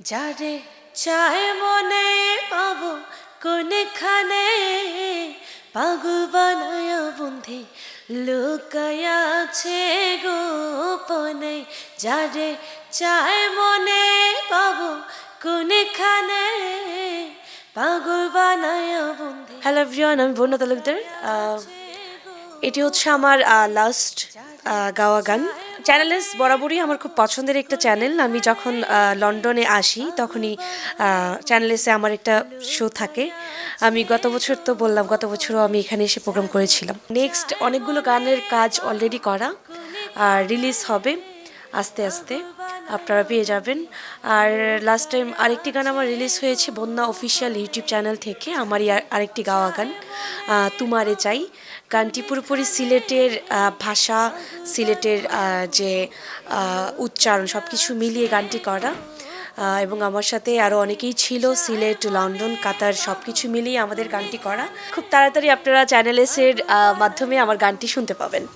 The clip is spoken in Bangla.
যারে চায় মনে পাবো কোনখানে, পাগল বানায় বন্ধে লুকায়া আছে গোপনে। যারে চায় মনে পাবো কোনখানে, পাগল বানায় বন্ধে। হ্যালো এভরিওয়ান, আমি বন্যা তালুকদার। এটি হচ্ছে আমার লাস্ট গাওয়া গান। চ্যানেলস বরাবরই আমার খুব পছন্দের একটা চ্যানেল। আমি যখন লন্ডনে আসি তখনই চ্যানেলসে আমার একটা শো থাকে। আমি গত বছর তো বললাম, গত বছরও আমি এখানে এসে প্রোগ্রাম করেছিলাম। নেক্সট অনেকগুলো গানের কাজ অলরেডি করা, আর রিলিজ হবে আস্তে আস্তে, আপনারা পেয়ে যাবেন। আর লাস্ট টাইম আরেকটি গান আমার রিলিজ হয়েছে বন্যা অফিসিয়াল ইউটিউব চ্যানেল থেকে, আমারই আরেকটি গাওয়া গান তোমারে চাই। গানটি পুরোপুরি সিলেটের ভাষা, সিলেটের যে উচ্চারণ সব কিছু মিলিয়ে গানটি করা, এবং আমার সাথে আরও অনেকেই ছিল, সিলেট, লন্ডন, কাতার সব কিছু মিলিয়ে আমাদের গানটি করা। খুব তাড়াতাড়ি আপনারা চ্যানেলসের মাধ্যমে আমার গানটি শুনতে পাবেন।